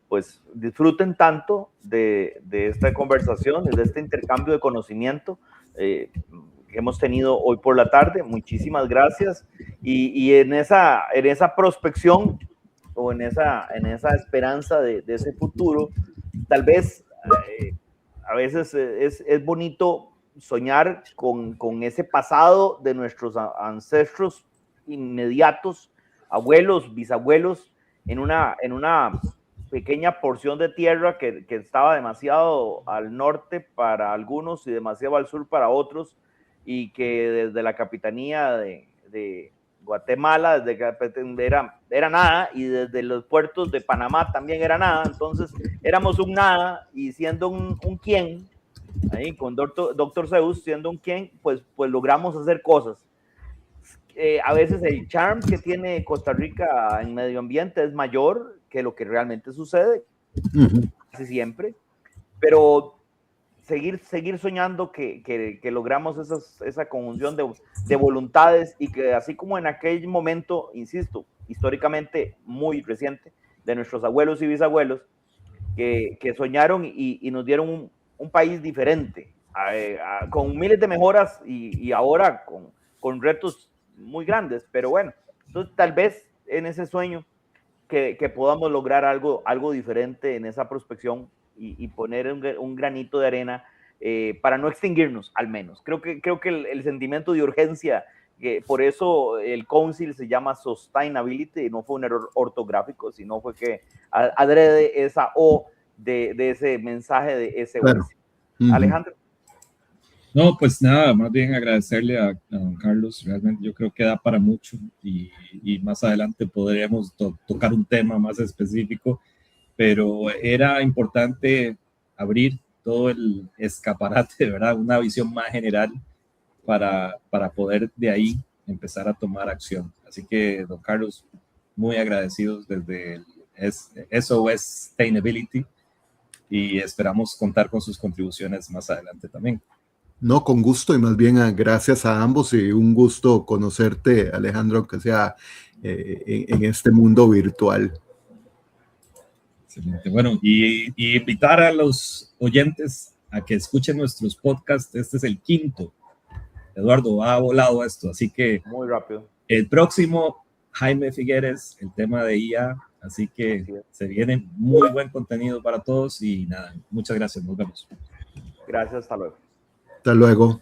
pues disfruten tanto de esta conversación, de este intercambio de conocimiento que hemos tenido hoy por la tarde. Muchísimas gracias. Y en esa prospección o en esa esperanza de ese futuro, tal vez a veces es bonito soñar con ese pasado de nuestros ancestros inmediatos, abuelos, bisabuelos, en una pequeña porción de tierra que estaba demasiado al norte para algunos y demasiado al sur para otros, y que desde la capitanía de Guatemala, desde que era nada, y desde los puertos de Panamá también era nada. Entonces éramos un nada, y siendo un quién, ahí con Dr. Zeus siendo un quién, pues logramos hacer cosas. A veces el charm que tiene Costa Rica en medio ambiente es mayor que lo que realmente sucede, casi siempre, pero seguir soñando que logramos esa conjunción de voluntades, y que así como en aquel momento, insisto, históricamente muy reciente, de nuestros abuelos y bisabuelos, que soñaron y nos dieron un país diferente, con miles de mejoras y ahora con retos muy grandes, pero bueno, entonces tal vez en ese sueño que podamos lograr algo diferente en esa prospección y poner un granito de arena para no extinguirnos, al menos. Creo que el sentimiento de urgencia, que por eso el council se llama Sustainability, no fue un error ortográfico, sino fue que adrede esa O de ese mensaje de SOS. Claro. Alejandro. No, pues nada, más bien agradecerle a don Carlos. Realmente yo creo que da para mucho, y más adelante podríamos tocar un tema más específico, pero era importante abrir todo el escaparate, ¿verdad? Una visión más general para poder de ahí empezar a tomar acción. Así que, don Carlos, muy agradecidos desde el SOS Sustainability, y esperamos contar con sus contribuciones más adelante también. No, con gusto, y más bien gracias a ambos, y un gusto conocerte, Alejandro, aunque sea en este mundo virtual. Excelente. Bueno, y invitar a los oyentes a que escuchen nuestros podcasts. Este es el 5º. Eduardo, ha volado esto, así que muy rápido. El próximo, Jaime Figueres, el tema de IA, así que se viene muy buen contenido para todos y nada, muchas gracias, nos vemos. Gracias, hasta luego. Hasta luego.